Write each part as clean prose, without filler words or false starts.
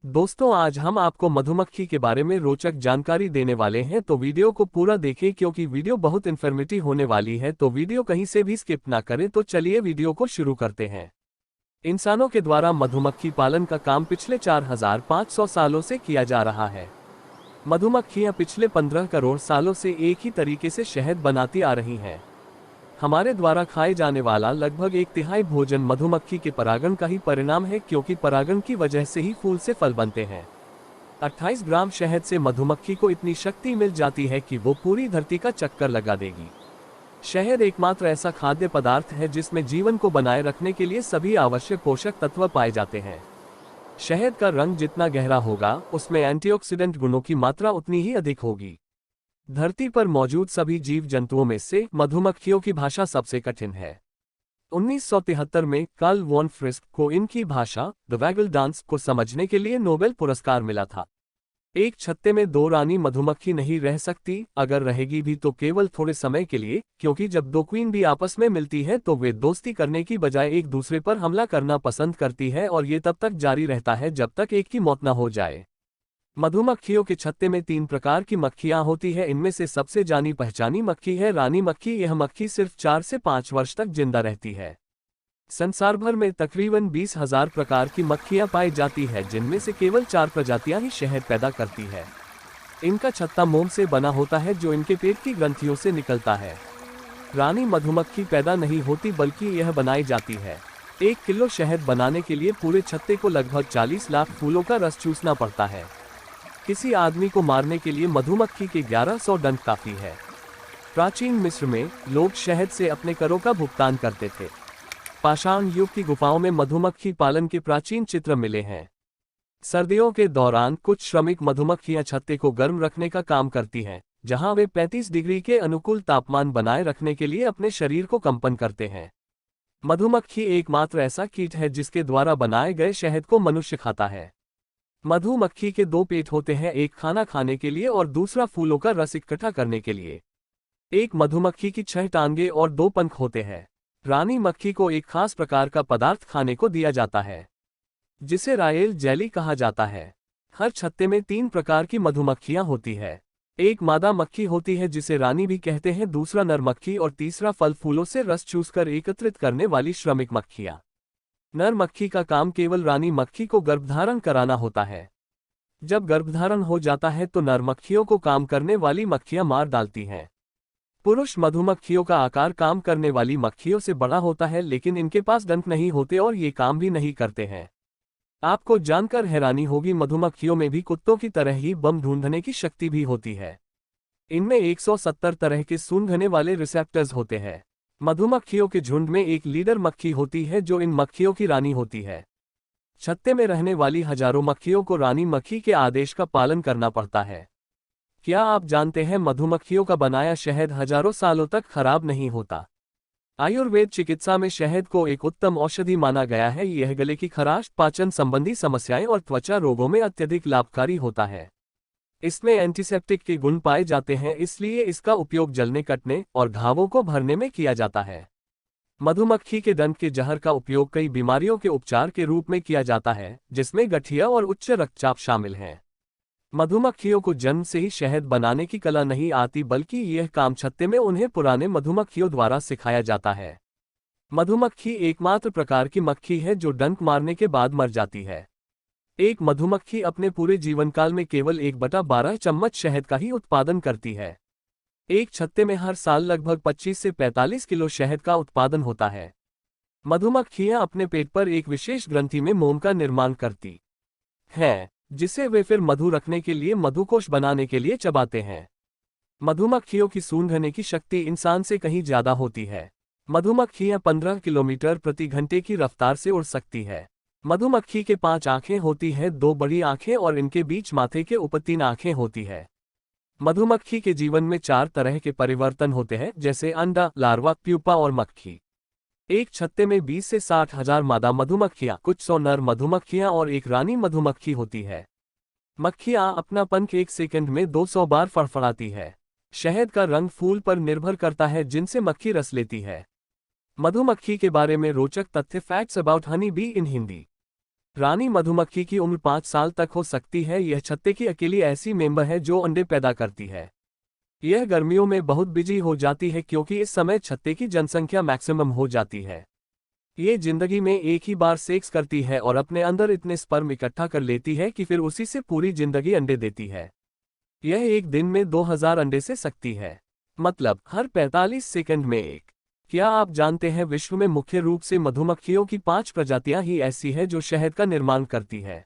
दोस्तों, आज हम आपको मधुमक्खी के बारे में रोचक जानकारी देने वाले हैं, तो वीडियो को पूरा देखें क्योंकि वीडियो बहुत इन्फॉर्मेटिव होने वाली है। तो वीडियो कहीं से भी स्किप ना करें। तो चलिए वीडियो को शुरू करते हैं। इंसानों के द्वारा मधुमक्खी पालन का काम पिछले 4500 सालों से किया जा रहा है। मधुमक्खियां पिछले 15 करोड़ सालों से एक ही तरीके से शहद बनाती आ रही हैं। हमारे द्वारा खाए जाने वाला लगभग 1/3 भोजन मधुमक्खी के परागण का ही परिणाम है, क्योंकि परागण की वजह से ही फूल से फल बनते हैं। 28 ग्राम शहद से मधुमक्खी को इतनी शक्ति मिल जाती है कि वो पूरी धरती का चक्कर लगा देगी। शहद एकमात्र ऐसा खाद्य पदार्थ है जिसमें जीवन को बनाए रखने के लिए सभी आवश्यक पोषक तत्व पाए जाते हैं। शहद का रंग जितना गहरा होगा, उसमें एंटीऑक्सीडेंट गुणों की मात्रा उतनी ही अधिक होगी। धरती पर मौजूद सभी जीव जंतुओं में से मधुमक्खियों की भाषा सबसे कठिन है। 1973 में कार्ल वॉन फ्रिस्क को इनकी भाषा द वैगल डांस को समझने के लिए नोबेल पुरस्कार मिला था। एक छत्ते में 2 रानी मधुमक्खी नहीं रह सकती, अगर रहेगी भी तो केवल थोड़े समय के लिए, क्योंकि जब 2 क्वीन भी आपस में मिलती है तो वे दोस्ती करने की बजाय एक दूसरे पर हमला करना पसंद करती है, और ये तब तक जारी रहता है जब तक एक की मौत न हो जाए। मधुमक्खियों के छत्ते में 3 प्रकार की मक्खियां होती है। इनमें से सबसे जानी पहचानी मक्खी है रानी मक्खी। यह मक्खी सिर्फ 4 से 5 वर्ष तक जिंदा रहती है। संसार भर में तकरीबन 20,000 प्रकार की मक्खियां पाई जाती है, जिनमें से केवल 4 प्रजातियां ही शहद पैदा करती है। इनका छत्ता मोम से बना होता है, जो इनके पेट की ग्रंथियों से निकलता है। रानी मधुमक्खी पैदा नहीं होती, बल्कि यह बनाई जाती है। 1 किलो शहद बनाने के लिए पूरे छत्ते को लगभग 40 लाख फूलों का रस चूसना पड़ता है। किसी आदमी को मारने के लिए मधुमक्खी के 1100 डंक काफी है। प्राचीन मिस्र में लोग शहद से अपने करों का भुगतान करते थे। पाषाण युग की गुफाओं में मधुमक्खी पालन के प्राचीन चित्र मिले हैं। सर्दियों के दौरान कुछ श्रमिक मधुमक्खियां छत्ते को गर्म रखने का काम करती हैं, जहां वे 35 डिग्री के अनुकूल तापमान बनाए रखने के लिए अपने शरीर को कंपन करते हैं। मधुमक्खी एकमात्र ऐसा कीट है जिसके द्वारा बनाए गए शहद को मनुष्य खाता है। मधुमक्खी के 2 पेट होते हैं, एक खाना खाने के लिए और दूसरा फूलों का रस इकट्ठा करने के लिए। एक मधुमक्खी की 6 टांगे और 2 पंख होते हैं। रानी मक्खी को एक खास प्रकार का पदार्थ खाने को दिया जाता है, जिसे रायल जेली कहा जाता है। हर छत्ते में 3 प्रकार की मधुमक्खियां होती है। एक मादा मक्खी होती है जिसे रानी भी कहते हैं, दूसरा नर मक्खी और तीसरा फल फूलों से रस चूसकर एकत्रित करने वाली श्रमिक मक्खियां। नर मक्खी का काम केवल रानी मक्खी को गर्भधारण कराना होता है। जब गर्भधारण हो जाता है तो नर मक्खियों को काम करने वाली मक्खियां मार डालती हैं। पुरुष मधुमक्खियों का आकार काम करने वाली मक्खियों से बड़ा होता है, लेकिन इनके पास डंक नहीं होते और ये काम भी नहीं करते हैं। आपको जानकर हैरानी होगी, मधुमक्खियों में भी कुत्तों की तरह ही बम ढूंढने की शक्ति भी होती है। इनमें 170 तरह के सूंघने वाले रिसेप्टर्स होते हैं। मधुमक्खियों के झुंड में एक लीडर मक्खी होती है, जो इन मक्खियों की रानी होती है। छत्ते में रहने वाली हजारों मक्खियों को रानी मक्खी के आदेश का पालन करना पड़ता है। क्या आप जानते हैं, मधुमक्खियों का बनाया शहद हजारों सालों तक खराब नहीं होता। आयुर्वेद चिकित्सा में शहद को एक उत्तम औषधि माना गया है। यह गले की खराश, पाचन संबंधी समस्याएं और त्वचा रोगों में अत्यधिक लाभकारी होता है। इसमें एंटीसेप्टिक के गुण पाए जाते हैं, इसलिए इसका उपयोग जलने, कटने और घावों को भरने में किया जाता है। मधुमक्खी के डंक के जहर का उपयोग कई बीमारियों के उपचार के रूप में किया जाता है, जिसमें गठिया और उच्च रक्तचाप शामिल हैं। मधुमक्खियों को जन्म से ही शहद बनाने की कला नहीं आती, बल्कि यह काम छत्ते में उन्हें पुराने मधुमक्खियों द्वारा सिखाया जाता है। मधुमक्खी एकमात्र प्रकार की मक्खी है जो डंक मारने के बाद मर जाती है। एक मधुमक्खी अपने पूरे जीवनकाल में केवल 1/12 चम्मच शहद का ही उत्पादन करती है। एक छत्ते में हर साल लगभग 25 से 45 किलो शहद का उत्पादन होता है। मधुमक्खियां अपने पेट पर एक विशेष ग्रंथि में मोम का निर्माण करती हैं, जिसे वे फिर मधु रखने के लिए मधुकोश बनाने के लिए चबाते हैं। मधुमक्खियों की सूंघने की शक्ति इंसान से कहीं ज्यादा होती है। मधुमक्खियां 15 किलोमीटर प्रति घंटे की रफ्तार से उड़ सकती है। मधुमक्खी के 5 आंखें होती है, 2 बड़ी आंखें और इनके बीच माथे के ऊपर 3 आंखें होती है। मधुमक्खी के जीवन में 4 तरह के परिवर्तन होते हैं, जैसे अंडा, लार्वा, प्यूपा और मक्खी। एक छत्ते में 20 से 60 हजार मादा मधुमक्खियां, कुछ 100 नर मधुमक्खियां और एक रानी मधुमक्खी होती है। मक्खियां अपना पंख 1 सेकंड में 200 बार फड़फड़ाती है। शहद का रंग फूल पर निर्भर करता है जिनसे मक्खी रस लेती है। मधुमक्खी के बारे में रोचक तथ्य, facts about honey bee in Hindi. रानी मधुमक्खी की उम्र 5 साल तक हो सकती है। यह छत्ते की अकेली ऐसी मेंबर है जो अंडे पैदा करती है। यह गर्मियों में बहुत बिजी हो जाती है क्योंकि इस समय छत्ते की जनसंख्या मैक्सिमम हो जाती है। ये जिंदगी में एक ही बार सेक्स करती है और अपने अंदर इतने स्पर्म इकट्ठा कर लेती है कि फिर उसी से पूरी जिंदगी अंडे देती है। यह एक दिन में 2000 अंडे से सकती है, मतलब हर 45 सेकंड में एक। क्या आप जानते हैं विश्व में मुख्य रूप से मधुमक्खियों की 5 प्रजातियां ही ऐसी है जो शहद का निर्माण करती है,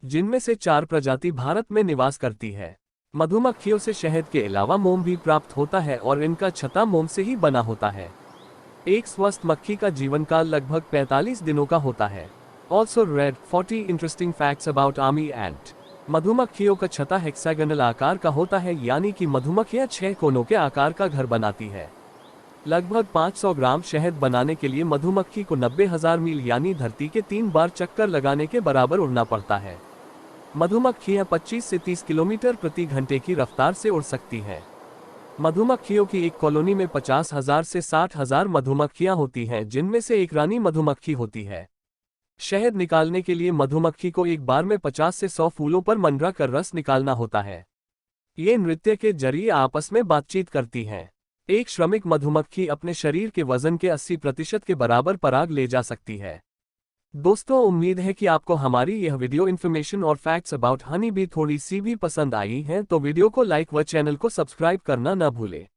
जिनमें से 4 प्रजाति भारत में निवास करती है। मधुमक्खियों से शहद के अलावा मोम भी प्राप्त होता है और इनका छत्ता मोम से ही बना होता है। एक स्वस्थ मक्खी का जीवन काल लगभग 45 दिनों का होता है। Also read 40 interesting facts about army ant. मधुमक्खियों का छत्ता हेक्सागोनल आकार का होता है, यानी कि मधुमक्खियां 6 कोनों के आकार का घर बनाती है। लगभग 500 ग्राम शहद बनाने के लिए मधुमक्खी को 90,000 मील यानी धरती के 3 बार चक्कर लगाने के बराबर उड़ना पड़ता है। मधुमक्खियां 25 से 30 किलोमीटर प्रति घंटे की रफ्तार से उड़ सकती हैं। मधुमक्खियों की एक कॉलोनी में 50,000 से 60,000 मधुमक्खियां होती हैं, जिनमें से एक रानी मधुमक्खी होती है। शहद निकालने के लिए मधुमक्खी को एक बार में 50 से 100 फूलों पर मंडरा कर रस निकालना होता है। ये नृत्य के जरिए आपस में बातचीत करती हैं। एक श्रमिक मधुमक्खी अपने शरीर के वजन के 80% के बराबर पराग ले जा सकती है। दोस्तों, उम्मीद है कि आपको हमारी यह वीडियो इन्फॉर्मेशन और फैक्ट्स अबाउट हनी बी थोड़ी सी भी पसंद आई हैं, तो वीडियो को लाइक व चैनल को सब्सक्राइब करना न भूलें।